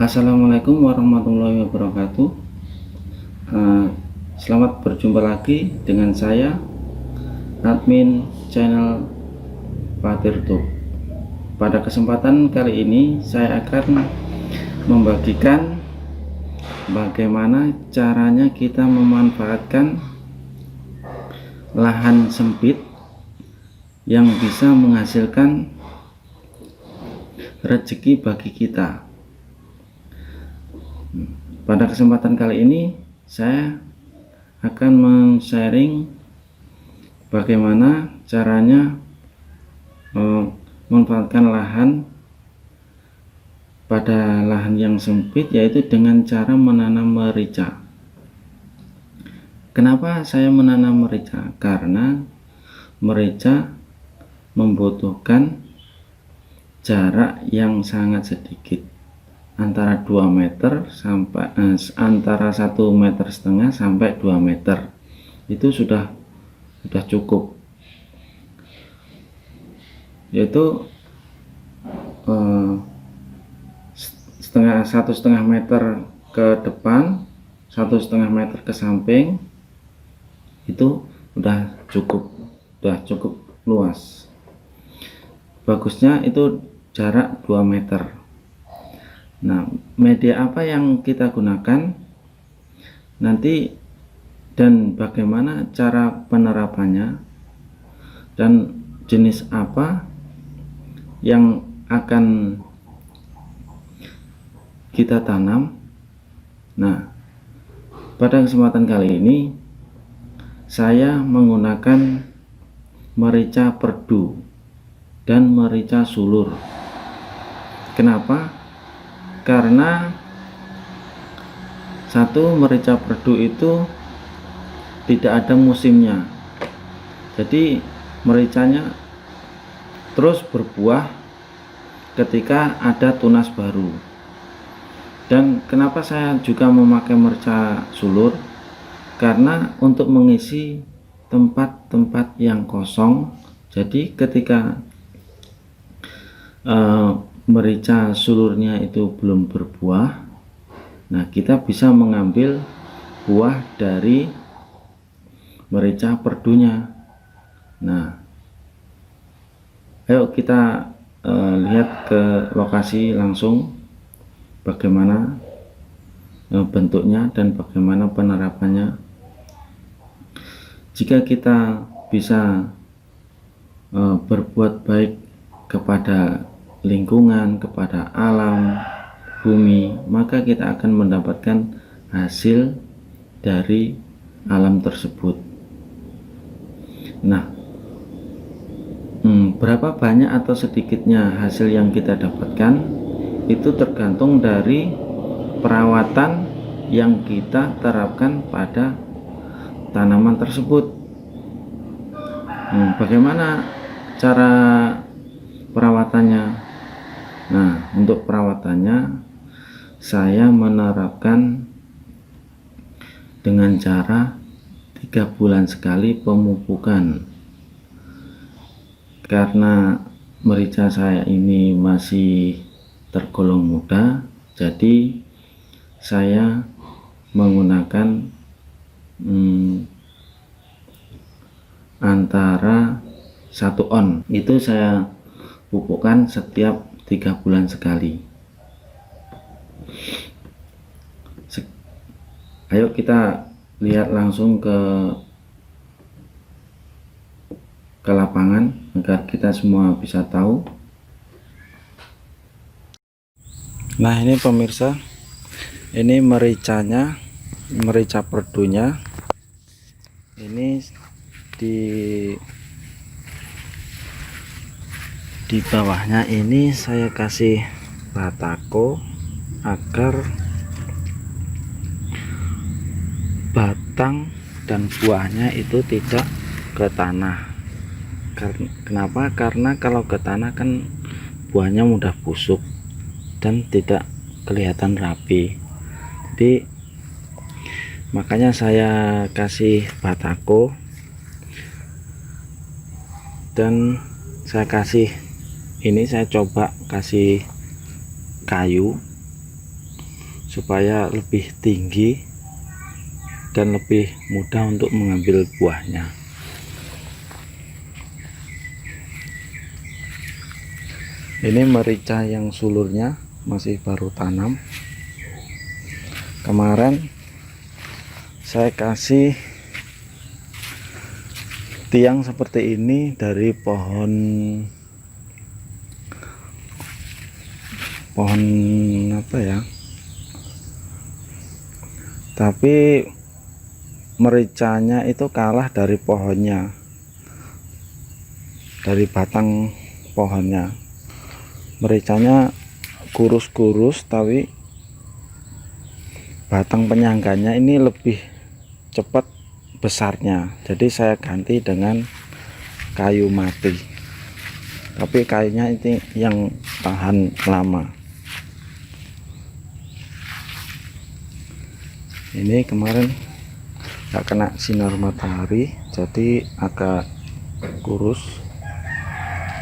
Assalamualaikum warahmatullahi wabarakatuh. Selamat berjumpa lagi dengan saya, admin channel Fatirtube. Pada kesempatan kali ini saya akan membagikan bagaimana caranya kita memanfaatkan lahan sempit yang bisa menghasilkan rezeki bagi kita. Pada kesempatan kali ini saya akan men-sharing bagaimana caranya memanfaatkan lahan pada lahan yang sempit, yaitu dengan cara menanam merica. Kenapa saya menanam merica? Karena merica membutuhkan jarak yang sangat sedikit, antara 2 meter sampai antara 1,5 meter sampai 2 meter. Itu sudah cukup, yaitu 1,5 meter ke depan, 1,5 meter ke samping. Itu udah cukup luas. Bagusnya itu jarak 2 meter. Nah, media apa yang kita gunakan nanti dan bagaimana cara penerapannya dan jenis apa yang akan kita tanam. Nah, pada kesempatan kali ini saya menggunakan merica perdu dan merica sulur. Kenapa? Karena satu, merica perdu itu tidak ada musimnya, jadi mericanya terus berbuah ketika ada tunas baru. Dan kenapa saya juga memakai merica sulur? Karena untuk mengisi tempat-tempat yang kosong. Jadi ketika merica sulurnya itu belum berbuah, nah kita bisa mengambil buah dari merica perdunya. Nah, ayo kita lihat ke lokasi langsung bagaimana bentuknya dan bagaimana penerapannya. Jika kita bisa berbuat baik kepada lingkungan, kepada alam, bumi, maka kita akan mendapatkan hasil dari alam tersebut. Nah, berapa banyak atau sedikitnya hasil yang kita dapatkan itu tergantung dari perawatan yang kita terapkan pada tanaman tersebut. Bagaimana cara perawatannya? Nah, untuk perawatannya saya menerapkan dengan cara 3 bulan sekali pemupukan. Karena merica saya ini masih tergolong muda, jadi saya menggunakan antara 1 on. Itu saya pupukkan setiap 3 bulan sekali. Ayo kita lihat langsung ke lapangan agar kita semua bisa tahu. Nah, ini pemirsa, ini mericanya, merica perdunya. Ini di bawahnya ini saya kasih batako agar batang dan buahnya itu tidak ke tanah. Kenapa? Karena kalau ke tanah kan buahnya mudah busuk dan tidak kelihatan rapi. Jadi makanya saya kasih batako dan saya kasih ini, saya coba kasih kayu supaya lebih tinggi dan lebih mudah untuk mengambil buahnya. Ini merica yang sulurnya masih baru tanam. Kemarin saya kasih tiang seperti ini dari pohon apa ya, tapi mericanya itu kalah dari pohonnya, dari batang pohonnya. Mericanya kurus-kurus, tapi batang penyangganya ini lebih cepat besarnya. Jadi saya ganti dengan kayu mati, tapi kayunya ini yang tahan lama. Ini kemarin nggak kena sinar matahari, jadi agak kurus.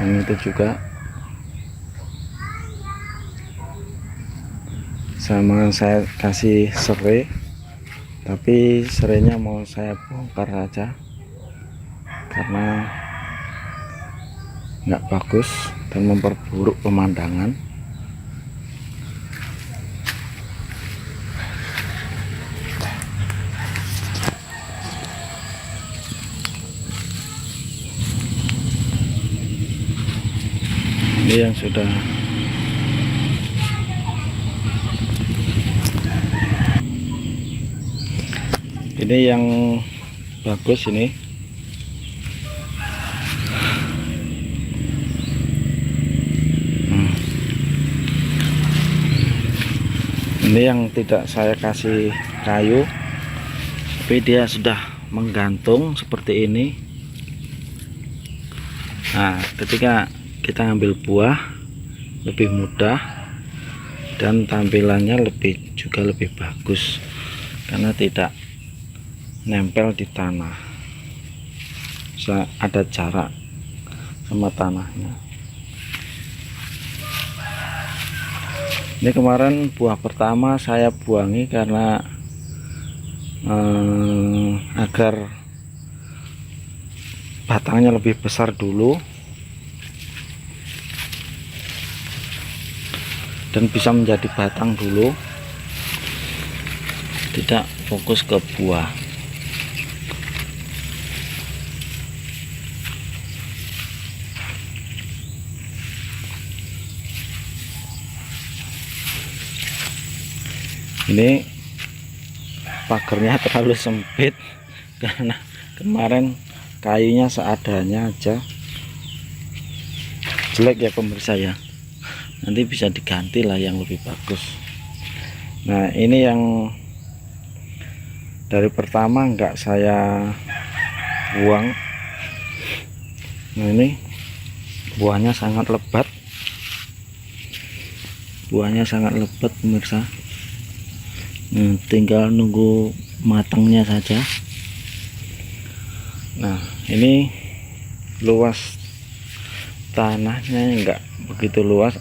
Yang itu juga sama saya kasih serai, tapi serainya mau saya bongkar saja karena nggak bagus dan memperburuk pemandangan. Ini yang sudah bagus ini. Ini yang tidak saya kasih kayu, tapi dia sudah menggantung seperti ini. Nah, ketika kita ambil buah lebih mudah dan tampilannya juga lebih bagus karena tidak nempel di tanah, bisa ada jarak sama tanahnya. Ini kemarin buah pertama saya buangi karena agar batangnya lebih besar dulu dan bisa menjadi batang dulu, tidak fokus ke buah. Ini pagarnya terlalu sempit karena kemarin kayunya seadanya aja, jelek ya pemirsa ya. Nanti bisa diganti lah yang lebih bagus. Nah, ini yang dari pertama enggak saya buang. Nah, ini buahnya sangat lebat, pemirsa. Tinggal nunggu matangnya saja. Nah, ini luas tanahnya enggak begitu luas,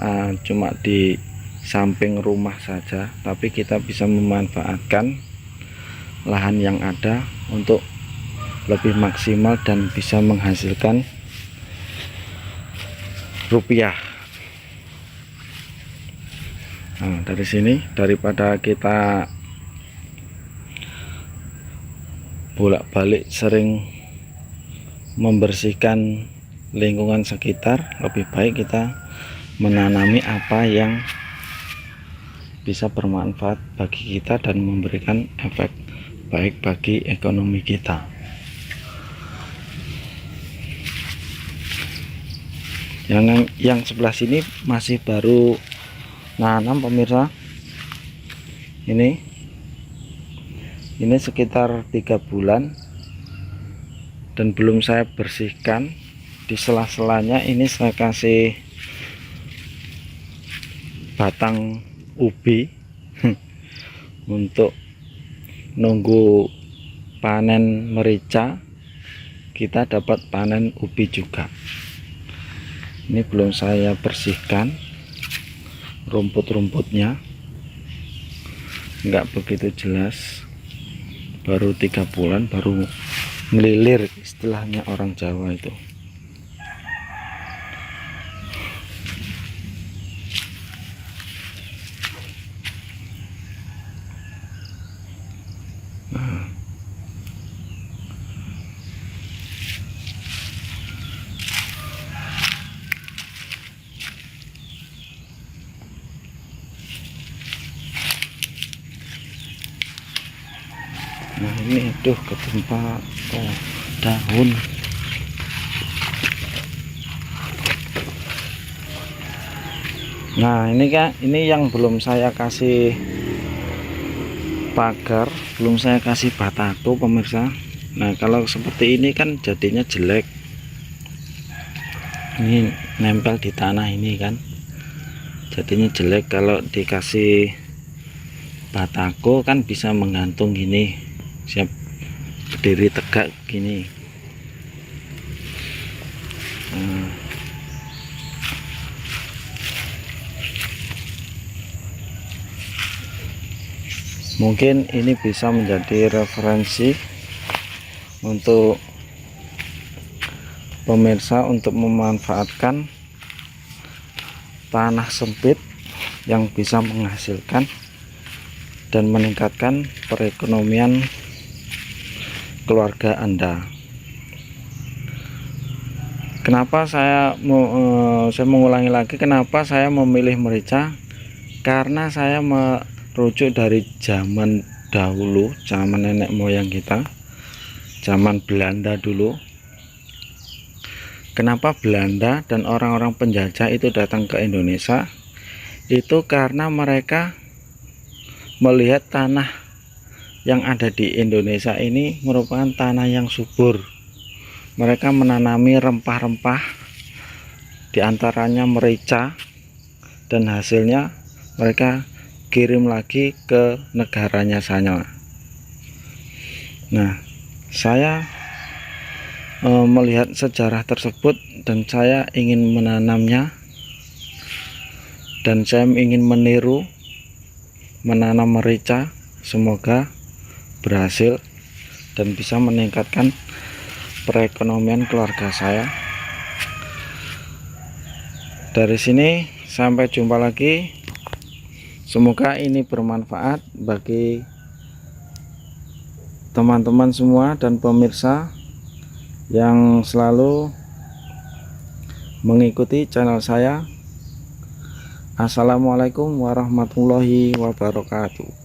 cuma di samping rumah saja, tapi kita bisa memanfaatkan lahan yang ada untuk lebih maksimal dan bisa menghasilkan rupiah. Nah, dari sini daripada kita bolak-balik sering membersihkan lingkungan sekitar, lebih baik kita menanami apa yang bisa bermanfaat bagi kita dan memberikan efek baik bagi ekonomi kita. Yang sebelah sini masih baru nanam pemirsa. Ini sekitar 3 bulan dan belum saya bersihkan. Di sela-selanya ini saya kasih batang ubi untuk nunggu panen merica, kita dapat panen ubi juga. Ini belum saya bersihkan rumput-rumputnya. nggak begitu jelas, baru 3 bulan baru melilir, istilahnya orang Jawa itu. Nah ini aduh ketimpa daun. Nah ini yang belum saya kasih pagar, belum saya kasih batako pemirsa. Nah kalau seperti ini kan jadinya jelek, ini nempel di tanah ini kan jadinya jelek. Kalau dikasih batako kan bisa menggantung gini, siap berdiri tegak gini. Mungkin ini bisa menjadi referensi untuk pemirsa untuk memanfaatkan tanah sempit yang bisa menghasilkan dan meningkatkan perekonomian keluarga Anda. Kenapa saya mengulangi lagi, kenapa saya memilih merica? Karena saya merujuk dari zaman dahulu, zaman nenek moyang kita, zaman Belanda dulu. Kenapa Belanda dan orang-orang penjajah itu datang ke Indonesia? Itu karena mereka melihat tanah yang ada di Indonesia ini merupakan tanah yang subur. Mereka menanami rempah-rempah, diantaranya merica, dan hasilnya mereka kirim lagi ke negaranya sana. Nah, saya melihat sejarah tersebut dan saya ingin menanamnya, dan saya ingin meniru menanam merica. Semoga berhasil dan bisa meningkatkan perekonomian keluarga saya. Dari sini sampai jumpa lagi. Semoga ini bermanfaat bagi teman-teman semua dan pemirsa yang selalu mengikuti channel saya. Assalamualaikum warahmatullahi wabarakatuh.